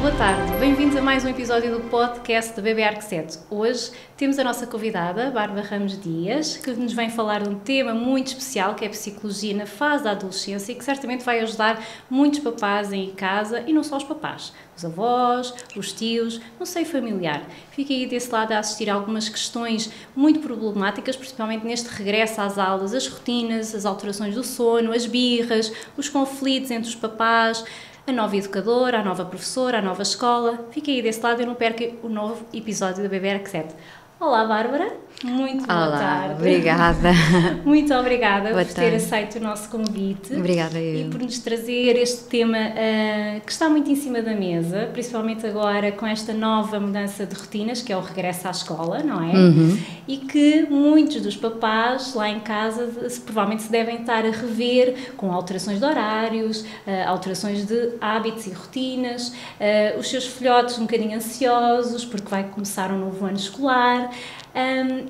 boa tarde. Bem-vindos a mais um episódio do podcast da Bebé Arquesete. Hoje temos a nossa convidada, Bárbara Ramos Dias, que nos vem falar de um tema muito especial, que é a psicologia na fase da adolescência e que certamente vai ajudar muitos papás em casa, e não só os papás, os avós, os tios, no seio familiar. Fiquem aí desse lado a assistir a algumas questões muito problemáticas, principalmente neste regresso às aulas, as rotinas, as alterações do sono, as birras, os conflitos entre os papás, a nova educadora, a nova professora, a nova escola. Fiquem aí desse lado e não percam o novo episódio da Bebé Arquesete. Olá, Bárbara. Muito boa tarde. Obrigada. Muito obrigada por ter aceito o nosso convite. Obrigada eu. E por nos trazer este tema que está muito em cima da mesa, principalmente agora com esta nova mudança de rotinas, que é o regresso à escola, não é? Uhum. E que muitos dos papás lá em casa provavelmente se devem estar a rever com alterações de horários, alterações de hábitos e rotinas, os seus filhotes um bocadinho ansiosos porque vai começar um novo ano escolar.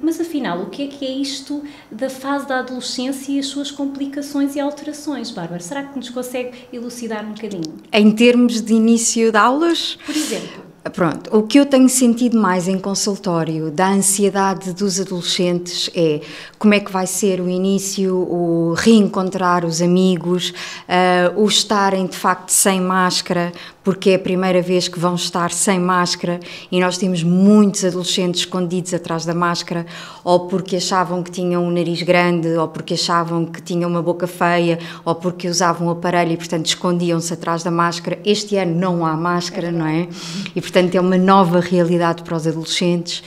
Mas afinal, o que é isto da fase da adolescência e as suas complicações e alterações, Bárbara? Será que nos consegue elucidar um bocadinho? Em termos de início de aulas? Por exemplo. Pronto, o que eu tenho sentido mais em consultório da ansiedade dos adolescentes é como é que vai ser o início, o reencontrar os amigos, o estarem de facto sem máscara, porque é a primeira vez que vão estar sem máscara e nós temos muitos adolescentes escondidos atrás da máscara, ou porque achavam que tinham um nariz grande, ou porque achavam que tinham uma boca feia, ou porque usavam um aparelho e portanto escondiam-se atrás da máscara. Este ano não há máscara, não é? E portanto é uma nova realidade para os adolescentes.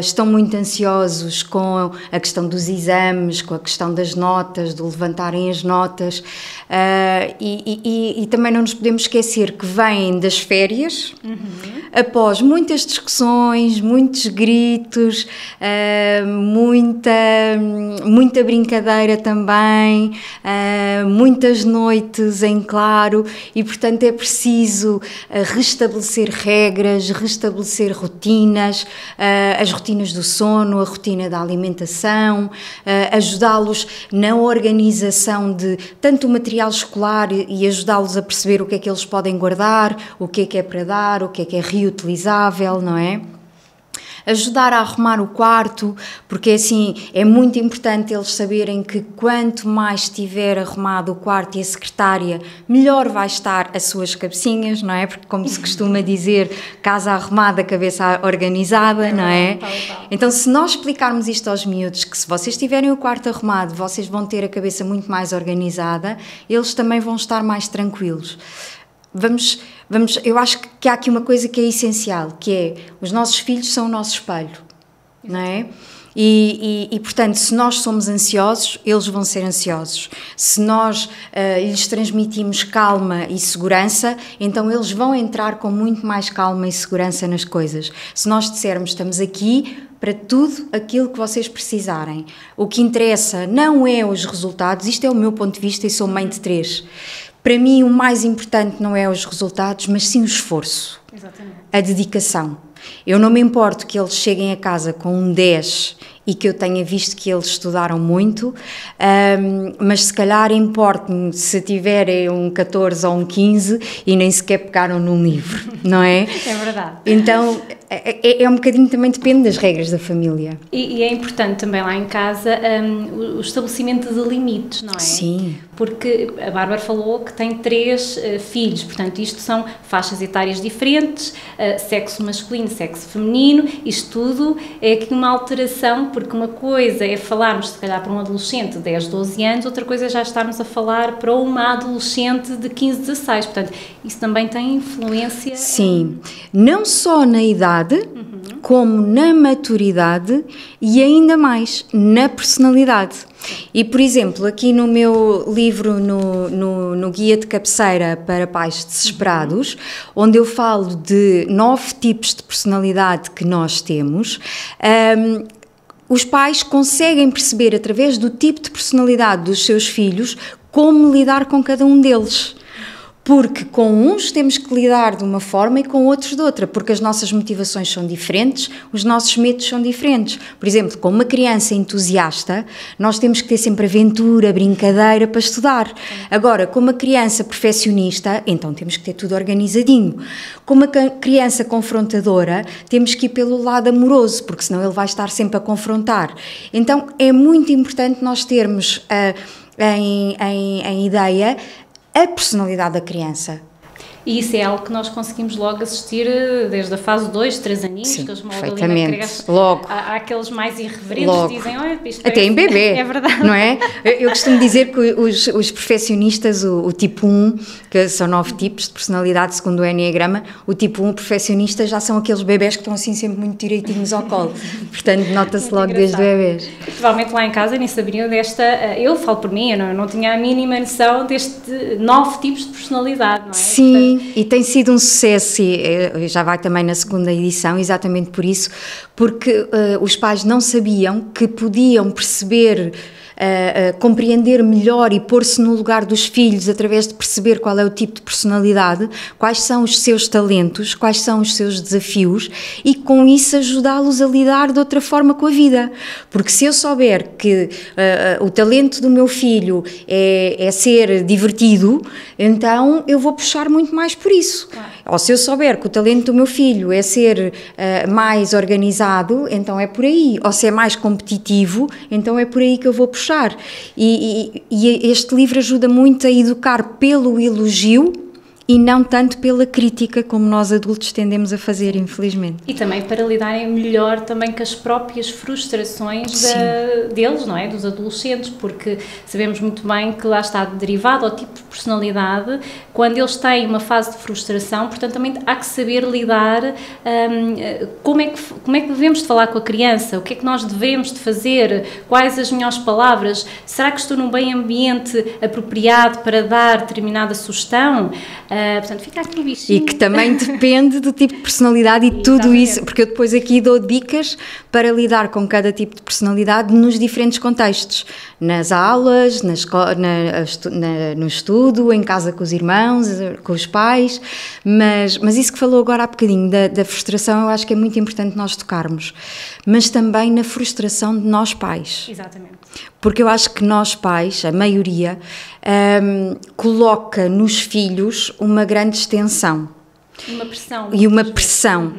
Estão muito ansiosos com a questão dos exames, com a questão das notas, de levantarem as notas, e também não nos podemos esquecer que vêm das férias, após muitas discussões, muitos gritos, muita brincadeira também, muitas noites em claro, e portanto é preciso restabelecer regras, restabelecer rotinas, as rotinas do sono, a rotina da alimentação, ajudá-los na organização de tanto o material escolar e ajudá-los a perceber o que é que eles podem guardar, o que é para dar, o que é reutilizável, não é? Ajudar a arrumar o quarto, porque assim é muito importante eles saberem que quanto mais estiver arrumado o quarto e a secretária, melhor vai estar as suas cabecinhas, não é? Porque como se costuma dizer, casa arrumada, cabeça organizada, não é? Então se nós explicarmos isto aos miúdos, que se vocês tiverem o quarto arrumado, vocês vão ter a cabeça muito mais organizada, eles também vão estar mais tranquilos. Eu acho que há aqui uma coisa que é essencial, que é, os nossos filhos são o nosso espelho, não é? E portanto, se nós somos ansiosos, eles vão ser ansiosos. Se nós lhes transmitimos calma e segurança, então eles vão entrar com muito mais calma e segurança nas coisas. Se nós dissermos, estamos aqui para tudo aquilo que vocês precisarem. O que interessa não é os resultados, isto é o meu ponto de vista e sou mãe de 3. Para mim, o mais importante não é os resultados, mas sim o esforço. Exatamente. A dedicação. Eu não me importo que eles cheguem a casa com um 10 e que eu tenha visto que eles estudaram muito, mas se calhar importa-me se tiverem um 14 ou um 15 e nem sequer pegaram num livro, não é? É verdade. Então, é um bocadinho, também depende das regras da família. E é importante também lá em casa o estabelecimento de limites, não é? Sim. Porque a Bárbara falou que tem 3 filhos, portanto isto são faixas etárias diferentes, sexo masculino, sexo feminino, isto tudo é aqui uma alteração, porque uma coisa é falarmos se calhar para um adolescente de 10, 12 anos, outra coisa é já estarmos a falar para uma adolescente de 15, 16, portanto isso também tem influência. Sim, não só na idade, como na maturidade e ainda mais na personalidade. E, por exemplo, aqui no meu livro, no Guia de Cabeceira para Pais Desesperados, onde eu falo de 9 tipos de personalidade que nós temos, os pais conseguem perceber, através do tipo de personalidade dos seus filhos, como lidar com cada um deles. porque com uns temos que lidar de uma forma e com outros de outra, porque as nossas motivações são diferentes, os nossos medos são diferentes. Por exemplo, com uma criança entusiasta, nós temos que ter sempre aventura, brincadeira para estudar. Agora, com uma criança perfeccionista, então temos que ter tudo organizadinho. Com uma criança confrontadora, temos que ir pelo lado amoroso, porque senão ele vai estar sempre a confrontar. Então, é muito importante nós termos em ideia a personalidade da criança. E isso é algo que nós conseguimos logo assistir desde a fase 2, 3 aninhos, sim, que eles moldam ali na creche. Logo. Há aqueles mais irreverentes logo. que dizem, olha, isto até em bebê, é verdade. Não é? Eu costumo dizer que os perfeccionistas, o tipo 1, que são 9 tipos de personalidade segundo o Enneagrama, o tipo 1 perfeccionista já são aqueles bebés que estão assim sempre muito direitinhos ao colo. Portanto, nota-se logo desde bebés. Provavelmente lá em casa nem sabiam desta, eu falo por mim, eu não tinha a mínima noção deste 9 tipos de personalidade, não é? Sim, portanto, e tem sido um sucesso, e já vai também na segunda edição, exatamente por isso, porque os pais não sabiam que podiam perceber, compreender melhor e pôr-se no lugar dos filhos através de perceber qual é o tipo de personalidade, quais são os seus talentos, quais são os seus desafios e com isso ajudá-los a lidar de outra forma com a vida. Porque se eu souber que o talento do meu filho é ser divertido, então eu vou puxar muito mais por isso. Claro. Ou se eu souber que o talento do meu filho é ser mais organizado, então é por aí. Ou se é mais competitivo, então é por aí que eu vou puxar. E este livro ajuda muito a educar pelo elogio e não tanto pela crítica, como nós adultos tendemos a fazer, infelizmente. E também para lidarem melhor também com as próprias frustrações deles, não é? Dos adolescentes, porque sabemos muito bem que lá está derivado ao tipo de personalidade, quando eles têm uma fase de frustração, portanto também há que saber lidar, como é que devemos de falar com a criança, o que é que nós devemos de fazer, quais as melhores palavras, será que estou num bem ambiente apropriado para dar determinada sugestão? Portanto, fica aqui o bichinho. E que também depende do tipo de personalidade e tudo isso, porque eu depois aqui dou dicas para lidar com cada tipo de personalidade nos diferentes contextos, nas aulas, no estudo, em casa com os irmãos, com os pais, mas isso que falou agora há bocadinho da frustração, eu acho que é muito importante nós tocarmos, mas também na frustração de nós pais. Exatamente. Porque eu acho que nós pais, a maioria, coloca nos filhos uma grande extensão. Uma pressão. E uma pressão.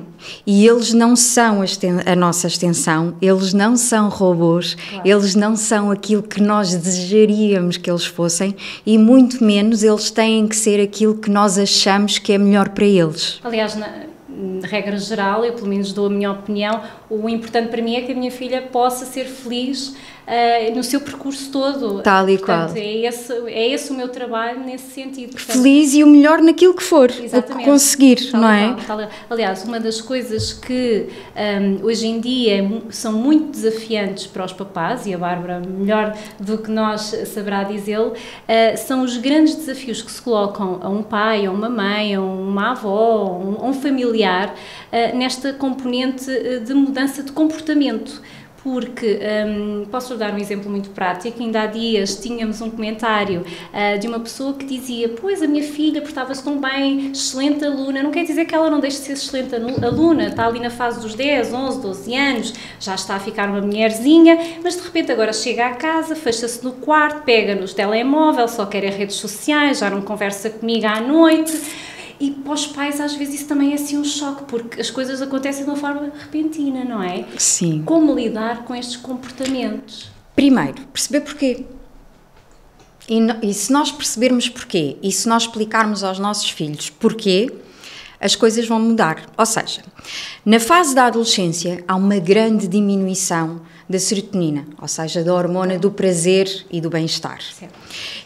E eles não são a nossa extensão, eles não são robôs, claro. Eles não são aquilo que nós desejaríamos que eles fossem e muito menos eles têm que ser aquilo que nós achamos que é melhor para eles. Aliás, na regra geral, eu pelo menos dou a minha opinião, o importante para mim é que a minha filha possa ser feliz no seu percurso todo. Tal e portanto, qual. É esse o meu trabalho nesse sentido. Portanto, feliz e o melhor naquilo que for, exatamente, o que conseguir, tal não é? Tal. Aliás, uma das coisas que hoje em dia são muito desafiantes para os papás, e a Bárbara, melhor do que nós, saberá dizê-lo, são os grandes desafios que se colocam a um pai, a uma mãe, a uma avó, a um familiar, nesta componente de mudança de comportamento. Porque, posso dar um exemplo muito prático, ainda há dias tínhamos um comentário de uma pessoa que dizia, pois a minha filha portava-se tão bem, excelente aluna, não quer dizer que ela não deixe de ser excelente aluna, está ali na fase dos 10, 11, 12 anos, já está a ficar uma mulherzinha, mas de repente agora chega à casa, fecha-se no quarto, pega no telemóvel, só quer redes sociais, já não conversa comigo à noite. E para os pais às vezes isso também é assim um choque, porque as coisas acontecem de uma forma repentina, não é? Sim. Como lidar com estes comportamentos? Primeiro, perceber porquê. E se nós percebermos porquê, e se nós explicarmos aos nossos filhos porquê, as coisas vão mudar. Ou seja, na fase da adolescência há uma grande diminuição da serotonina, ou seja, da hormona do prazer e do bem-estar.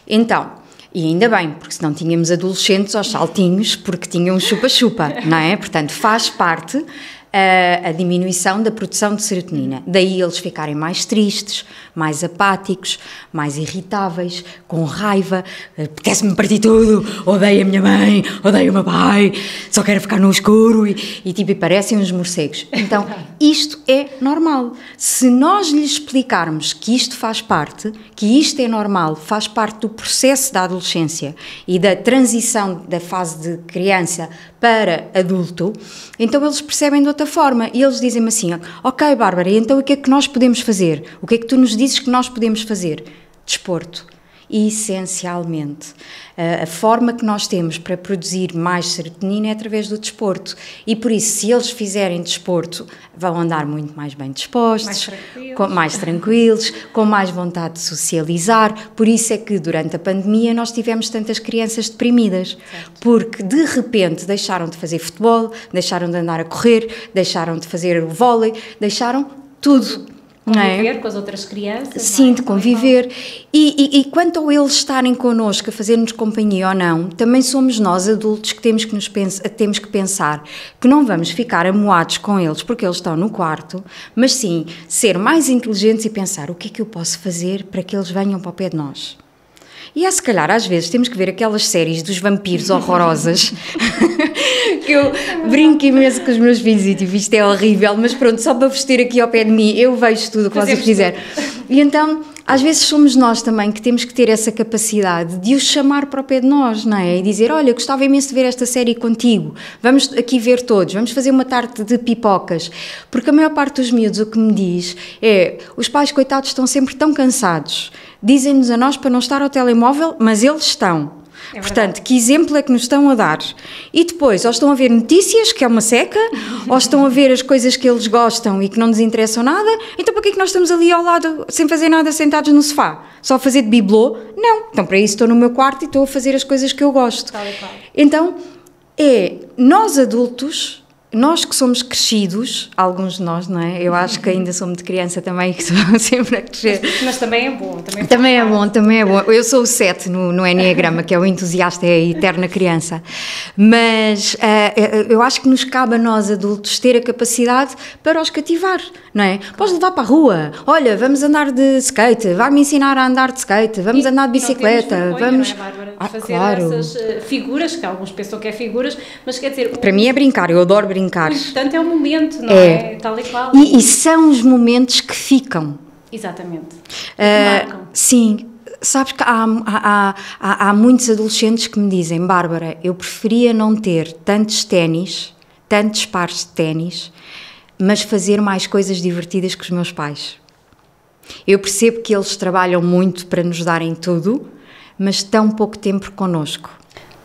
Então, e ainda bem, porque senão tínhamos adolescentes aos saltinhos, porque tinham chupa-chupa, não é? Portanto, faz parte a diminuição da produção de serotonina. Daí eles ficarem mais tristes, mais apáticos, mais irritáveis, com raiva, apetece-me partir tudo, odeio a minha mãe, odeio o meu pai, só quero ficar no escuro e parecem uns morcegos. Então, isto é normal. Se nós lhes explicarmos que isto faz parte, que isto é normal, faz parte do processo da adolescência e da transição da fase de criança para adulto, então eles percebem de outra forma e eles dizem-me assim, ok Bárbara, então o que é que nós podemos fazer? O que é que tu nos dizes que nós podemos fazer? Desporto. Essencialmente. A forma que nós temos para produzir mais serotonina é através do desporto e por isso, se eles fizerem desporto, vão andar muito mais bem dispostos, mais tranquilos, com mais vontade de socializar. Por isso é que durante a pandemia nós tivemos tantas crianças deprimidas, certo. Porque de repente deixaram de fazer futebol, deixaram de andar a correr, deixaram de fazer o vôlei, deixaram tudo. Conviver com as outras crianças. Sim, de conviver. E quanto a eles estarem connosco, a fazer-nos companhia ou não, também somos nós, adultos, que temos que pensar que não vamos ficar amuados com eles porque eles estão no quarto, mas sim ser mais inteligentes e pensar o que é que eu posso fazer para que eles venham para o pé de nós. E se calhar, às vezes, temos que ver aquelas séries dos vampiros horrorosas que eu brinco imenso com os meus filhos e tipo, isto é horrível, mas pronto, só para vos ter aqui ao pé de mim, eu vejo tudo o que vocês fizerem. E então, às vezes somos nós também que temos que ter essa capacidade de os chamar para o pé de nós, não é? E dizer, olha, gostava imenso de ver esta série contigo, vamos aqui ver todos, vamos fazer uma tarde de pipocas. Porque a maior parte dos miúdos o que me diz é, os pais coitados estão sempre tão cansados, dizem-nos a nós para não estar ao telemóvel, mas eles estão. Portanto, que exemplo é que nos estão a dar? E depois, ou estão a ver notícias, que é uma seca, ou estão a ver as coisas que eles gostam e que não nos interessam nada, então para que é que nós estamos ali ao lado, sem fazer nada, sentados no sofá? Só a fazer de bibelô? Não, então para isso estou no meu quarto e estou a fazer as coisas que eu gosto. Então, nós adultos... Nós que somos crescidos, alguns de nós, não é? Eu acho que ainda sou muito criança também, que sou sempre a crescer. Mas também é bom. Também é bom. Eu sou o 7 no Enneagrama, que é o entusiasta, é a eterna criança. Mas eu acho que nos cabe a nós, adultos, ter a capacidade para os cativar, não é? Podes levar para a rua. Olha, vamos andar de skate, vai-me ensinar a andar de skate, vamos andar de bicicleta. Não temos vergonha, não é, Bárbara? De fazer claro. Essas figuras, que alguns pensam que é figuras, mas quer dizer... Para mim é brincar, eu adoro brincar. Portanto, é o momento, não é? Tal e qual. E são os momentos que ficam. Exatamente. Sim. Sabes que há muitos adolescentes que me dizem, Bárbara, eu preferia não ter tantos pares de ténis, mas fazer mais coisas divertidas que os meus pais. Eu percebo que eles trabalham muito para nos darem tudo, mas tão pouco tempo connosco.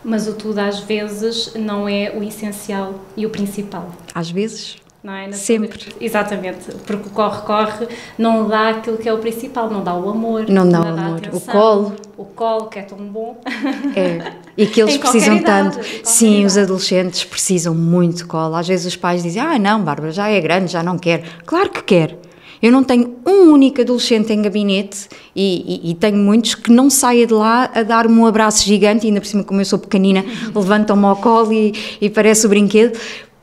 Mas o tudo às vezes não é o essencial e o principal. Às vezes? Não é? Sempre. Exatamente, porque o corre-corre não dá aquilo que é o principal, não dá o amor. Não dá o amor, atenção, o colo que é tão bom. E que eles precisam tanto. Sim, idade. Os adolescentes precisam muito de colo. Às vezes os pais dizem, não, Bárbara, já é grande, já não quer. Claro que quer. Eu não tenho um único adolescente em gabinete e tenho muitos que não saia de lá a dar-me um abraço gigante, e ainda por cima, como eu sou pequenina, levantam-me ao colo e parece o brinquedo.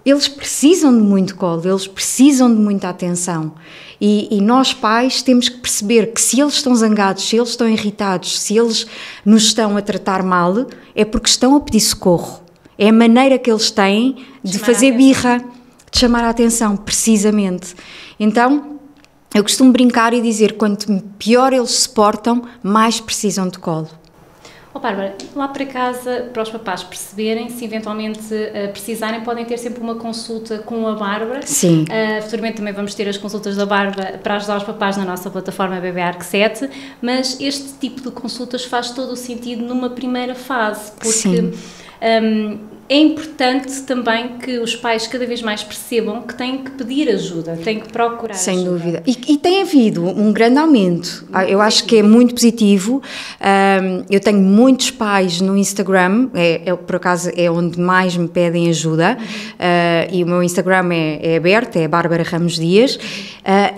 Eles precisam de muito colo, eles precisam de muita atenção. E nós pais temos que perceber que se eles estão zangados, se eles estão irritados, se eles nos estão a tratar mal, é porque estão a pedir socorro. É a maneira que eles têm de fazer birra, de chamar a atenção, precisamente. Então... eu costumo brincar e dizer, quanto pior eles se portam, mais precisam de colo. Bárbara, lá para casa, para os papás perceberem, se eventualmente precisarem, podem ter sempre uma consulta com a Bárbara. Sim. Futuramente também vamos ter as consultas da Bárbara para ajudar os papás na nossa plataforma BBArc7, mas este tipo de consultas faz todo o sentido numa primeira fase, porque é importante também que os pais cada vez mais percebam que têm que pedir ajuda, têm que procurar Sem ajuda. dúvida. E tem havido um grande aumento. Eu acho que é muito positivo. Eu tenho muitos pais no Instagram, por acaso é onde mais me pedem ajuda, e o meu Instagram é aberto, é Bárbara Ramos Dias,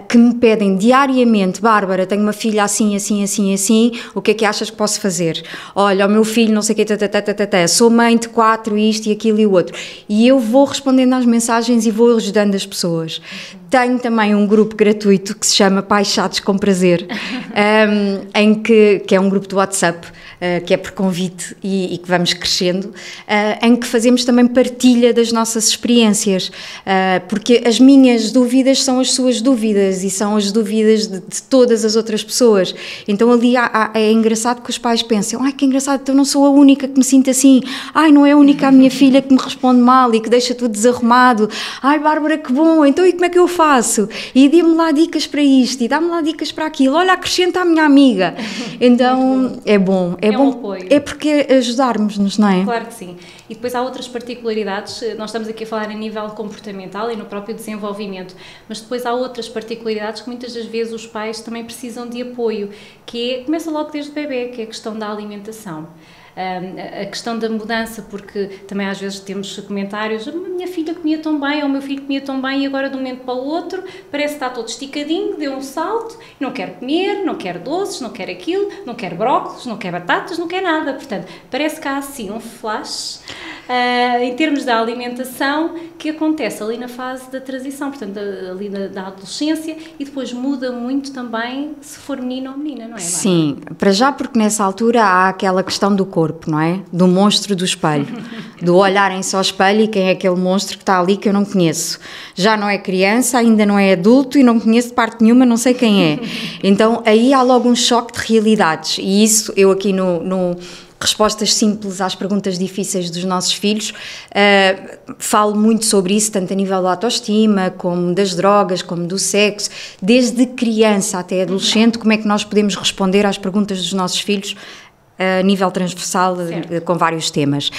que me pedem diariamente, Bárbara, tenho uma filha assim, assim, assim, assim, o que é que achas que posso fazer? Olha, o meu filho não sei o que, sou mãe de 4 isto, isto e aquilo e o outro. E eu vou respondendo às mensagens e vou ajudando as pessoas. Tenho também um grupo gratuito que se chama Pais Chatos com Prazer, que é um grupo do WhatsApp, que é por convite e que vamos crescendo, em que fazemos também partilha das nossas experiências, porque as minhas dúvidas são as suas dúvidas e são as dúvidas de todas as outras pessoas. Então ali é engraçado que os pais pensam, ai que engraçado, então não sou a única que me sinto assim, ai não é a única a minha filha que me responde mal e que deixa tudo desarrumado, ai Bárbara que bom, então e como é que eu faço? E dê-me lá dicas para isto e dá-me lá dicas para aquilo, olha acrescenta a minha amiga. Então é bom. É bom, um apoio. É porque ajudarmos-nos, não é? Claro que sim. E depois há outras particularidades, nós estamos aqui a falar a nível comportamental e no próprio desenvolvimento, mas depois há outras particularidades que muitas das vezes os pais também precisam de apoio, começa logo desde o bebê, que é a questão da alimentação. A questão da mudança, porque também às vezes temos comentários, a minha filha comia tão bem, ou o meu filho comia tão bem, e agora de um momento para o outro parece que está todo esticadinho, deu um salto, não quer comer, não quer doces, não quer aquilo, não quer brócolis, não quer batatas, não quer nada. Portanto, parece que há assim um flash em termos da alimentação que acontece ali na fase da transição, portanto ali da adolescência, e depois muda muito também se for menino ou menina, não é? Sim, para já porque nessa altura há aquela questão do corpo, não é? Do monstro do espelho, do olharem-se ao espelho e quem é aquele monstro que está ali que eu não conheço. Já não é criança, ainda não é adulto e não conheço de parte nenhuma, não sei quem é. Então aí há logo um choque de realidades, e isso eu aqui no Respostas Simples às Perguntas Difíceis dos Nossos Filhos, falo muito sobre isso, tanto a nível da autoestima, como das drogas, como do sexo, desde criança até adolescente, como é que nós podemos responder às perguntas dos nossos filhos a nível transversal, certo, com vários temas.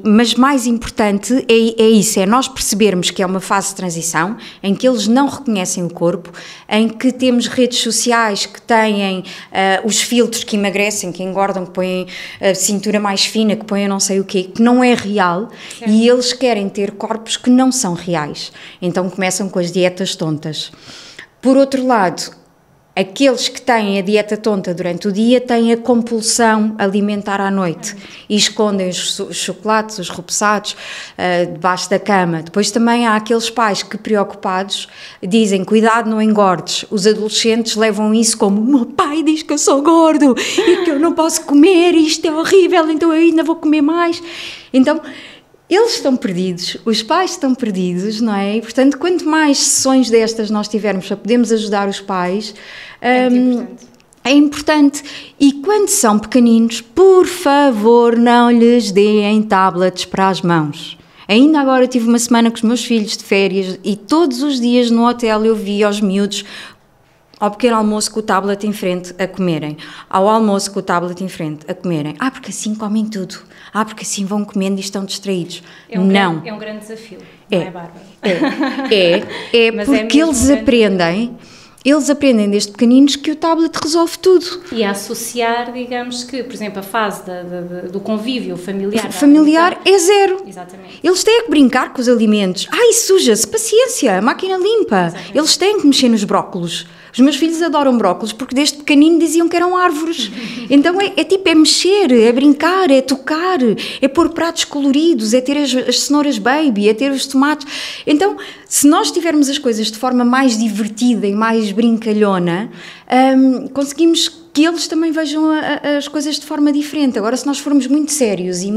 Mas mais importante é isso, é nós percebermos que é uma fase de transição, em que eles não reconhecem o corpo, em que temos redes sociais que têm os filtros que emagrecem, que engordam, que põem a cintura mais fina, que põem não sei o quê, que não é real, certo, e eles querem ter corpos que não são reais. Então começam com as dietas tontas. Por outro lado, aqueles que têm a dieta tonta durante o dia têm a compulsão alimentar à noite e escondem os chocolates, os repousados, debaixo da cama. Depois também há aqueles pais que, preocupados, dizem, cuidado, não engordes. Os adolescentes levam isso como, o meu pai diz que eu sou gordo e que eu não posso comer, isto é horrível, então eu ainda vou comer mais. Então, eles estão perdidos, os pais estão perdidos, não é? E, portanto, quanto mais sessões destas nós tivermos para podermos ajudar os pais, é importante. E quando são pequeninos, por favor, não lhes deem tablets para as mãos. Ainda agora tive uma semana com os meus filhos de férias e todos os dias no hotel eu via os miúdos ao pequeno almoço com o tablet em frente a comerem, ao almoço com o tablet em frente a comerem. Porque assim comem tudo. Porque assim vão comendo e estão distraídos. É um grande desafio, não é, Bárbara? Porque eles aprendem desde pequeninos que o tablet resolve tudo. E a associar, digamos que, por exemplo, a fase do convívio familiar. Familiar é zero. Exatamente. Eles têm que brincar com os alimentos. Suja-se, paciência, a máquina limpa. Exatamente. Eles têm que mexer nos brócolos. Os meus filhos adoram brócolos porque desde pequenino diziam que eram árvores. Então é mexer, é brincar, é tocar, é pôr pratos coloridos, é ter as cenouras baby, é ter os tomates. Então, se nós tivermos as coisas de forma mais divertida e mais brincalhona, conseguimos que eles também vejam as coisas de forma diferente. Agora, se nós formos muito sérios e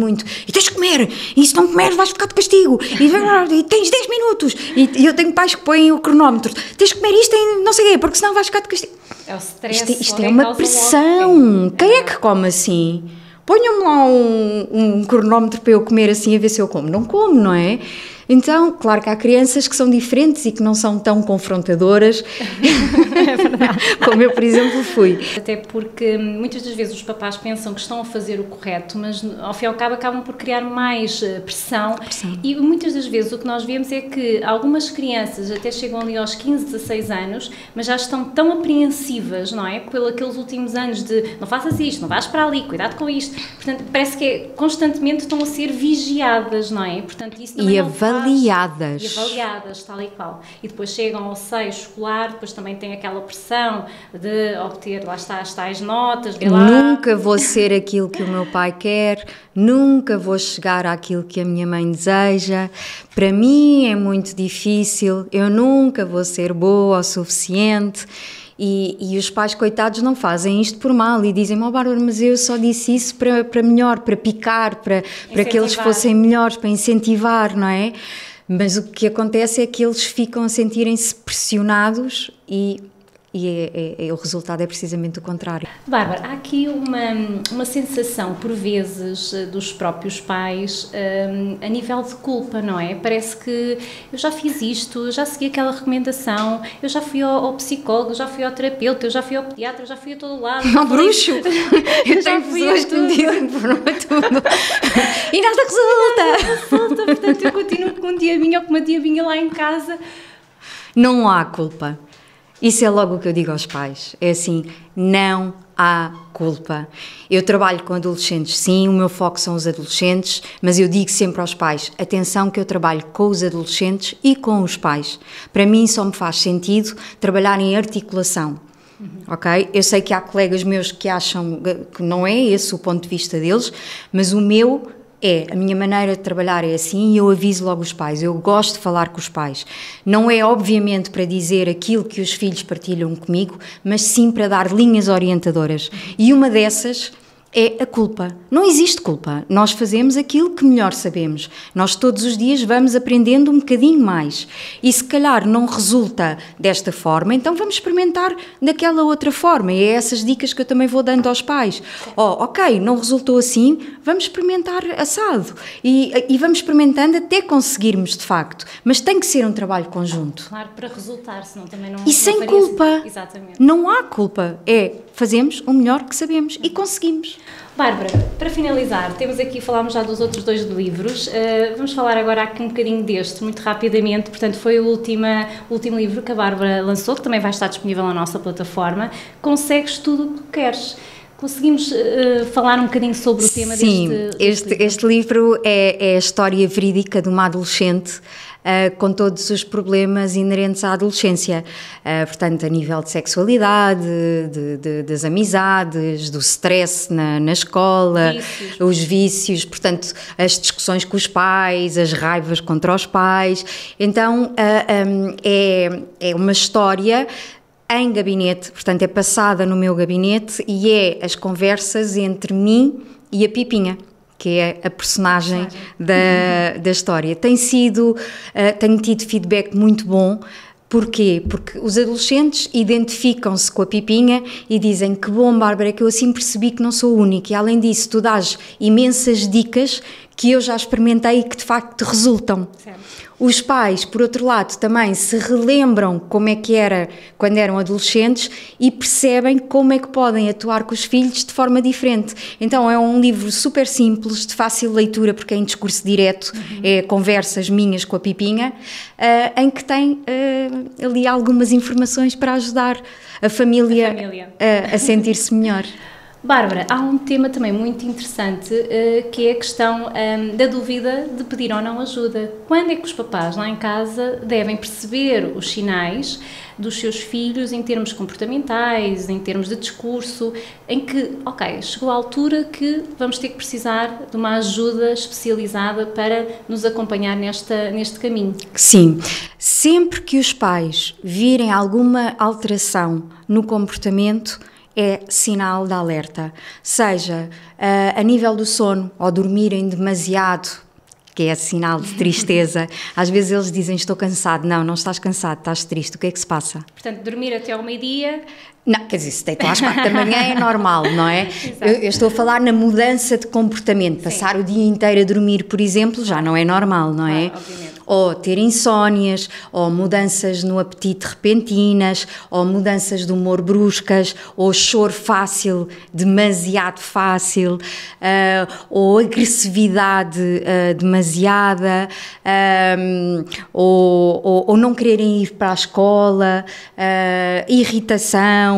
tens de comer, e se não comeres vais ficar de castigo, e tens 10 minutos, e eu tenho pais que põem o cronómetro, tens de comer isto em não sei o quê, porque senão vais ficar de castigo. É o stress. Isto é uma pressão. Quem é que come assim? Ponham-me lá um cronómetro para eu comer assim a ver se eu como. Não como, não é? Então, claro que há crianças que são diferentes e que não são tão confrontadoras é verdade. como eu, por exemplo, fui. Até porque muitas das vezes os papás pensam que estão a fazer o correto, mas ao fim e ao cabo acabam por criar mais pressão. E muitas das vezes o que nós vemos é que algumas crianças até chegam ali aos 15, 16 anos, mas já estão tão apreensivas, não é? Pelos aqueles últimos anos de não faças isto, não vais para ali, cuidado com isto. Portanto, parece que constantemente estão a ser vigiadas, não é? Portanto, isso também e não faz avaliadas. E avaliadas, tal e qual. E depois chegam ao seio escolar, depois também tem aquela pressão de obter, lá está, as tais notas. Nunca vou ser aquilo que o meu pai quer, nunca vou chegar àquilo que a minha mãe deseja. Para mim é muito difícil, eu nunca vou ser boa o suficiente. E os pais, coitados, não fazem isto por mal e dizem: Bárbara, mas eu só disse isso para melhor, para picar, para que eles fossem melhores, para incentivar, não é? Mas o que acontece é que eles ficam a sentirem-se pressionados e o resultado é precisamente o contrário. Bárbara, há aqui uma sensação, por vezes, dos próprios pais, a nível de culpa, não é? Parece que eu já fiz isto, já segui aquela recomendação, eu já fui ao psicólogo, já fui ao terapeuta, eu já fui ao pediatra, eu já fui a todo lado. Ao bruxo! Eu tenho pessoas que me dizem tudo. E nada resulta! Portanto, eu continuo com um diabinho ou com uma diabinha lá em casa. Não há culpa. Isso é logo o que eu digo aos pais, é assim, não há culpa. Eu trabalho com adolescentes, sim, o meu foco são os adolescentes, mas eu digo sempre aos pais, atenção que eu trabalho com os adolescentes e com os pais. Para mim só me faz sentido trabalhar em articulação, ok? Eu sei que há colegas meus que acham que não é esse o ponto de vista deles, mas o meu... a minha maneira de trabalhar é assim e eu aviso logo os pais, eu gosto de falar com os pais. Não é obviamente para dizer aquilo que os filhos partilham comigo, mas sim para dar linhas orientadoras. E uma dessas é a culpa. Não existe culpa, nós fazemos aquilo que melhor sabemos. Nós todos os dias vamos aprendendo um bocadinho mais. E se calhar não resulta desta forma, então vamos experimentar daquela outra forma. E é essas dicas que eu também vou dando aos pais. Ok, não resultou assim, vamos experimentar assado. E vamos experimentando até conseguirmos de facto. Mas tem que ser um trabalho conjunto. Claro, para resultar, senão também não... E sem culpa. Exatamente. Não há culpa. Fazemos o melhor que sabemos e conseguimos. Bárbara, para finalizar, temos aqui, falámos já dos outros 2 livros, vamos falar agora aqui um bocadinho deste, muito rapidamente, portanto foi o último livro que a Bárbara lançou, que também vai estar disponível na nossa plataforma, Consegues Tudo o que Queres. Conseguimos falar um bocadinho sobre o tema deste livro? Sim, este livro é a história verídica de uma adolescente com todos os problemas inerentes à adolescência, portanto a nível de sexualidade, das amizades, do stress na escola, os vícios, portanto as discussões com os pais, as raivas contra os pais. Então é uma história em gabinete, portanto é passada no meu gabinete e é as conversas entre mim e a Pipinha, que é a personagem da história. Tenho tido feedback muito bom. Porquê? Porque os adolescentes identificam-se com a Pipinha e dizem: que bom, Bárbara, que eu assim percebi que não sou única. E além disso, tu dás imensas dicas que eu já experimentei e que de facto resultam. Certo. Os pais, por outro lado, também se relembram como é que era quando eram adolescentes e percebem como é que podem atuar com os filhos de forma diferente. Então é um livro super simples, de fácil leitura, porque é em discurso direto, é conversas minhas com a Pipinha, em que tem ali algumas informações para ajudar a família. A sentir-se melhor. Bárbara, há um tema também muito interessante que é a questão da dúvida de pedir ou não ajuda. Quando é que os papás lá em casa devem perceber os sinais dos seus filhos em termos comportamentais, em termos de discurso, em que, chegou a altura que vamos ter que precisar de uma ajuda especializada para nos acompanhar neste caminho? Sim, sempre que os pais virem alguma alteração no comportamento, é sinal de alerta, seja a nível do sono, ou dormirem demasiado, que é sinal de tristeza. Às vezes eles dizem: estou cansado. Não estás cansado, estás triste. O que é que se passa? Portanto, dormir até ao meio-dia... Não, quer dizer, se deitam às 4 da manhã é normal, não é? Eu estou a falar na mudança de comportamento. Sim. Passar o dia inteiro a dormir, por exemplo, já não é normal, não é? Obviamente. Ou ter insónias, ou mudanças no apetite repentinas, ou mudanças de humor bruscas, ou choro fácil, demasiado fácil, ou agressividade demasiada, ou não quererem ir para a escola, irritação,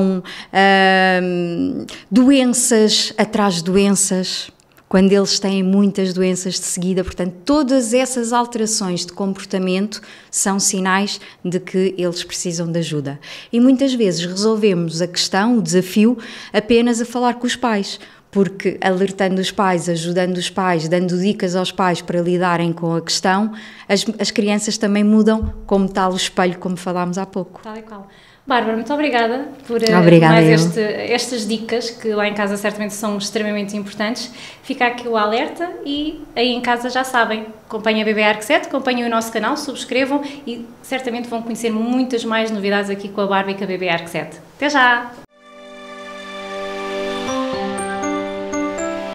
doenças atrás de doenças. quando eles têm muitas doenças de seguida. Portanto, todas essas alterações de comportamento são sinais de que eles precisam de ajuda. E muitas vezes resolvemos a questão, o desafio, apenas a falar com os pais, porque alertando os pais, ajudando os pais, dando dicas aos pais para lidarem com a questão, as crianças também mudam como tal o espelho, como falámos há pouco. Tal e qual. Bárbara, muito obrigada por estas dicas, que lá em casa certamente são extremamente importantes. Fica aqui o alerta e aí em casa já sabem, acompanhem a BB ARC7, acompanhem o nosso canal, subscrevam e certamente vão conhecer muitas mais novidades aqui com a Bárbara e com a BB ARC7. Até já!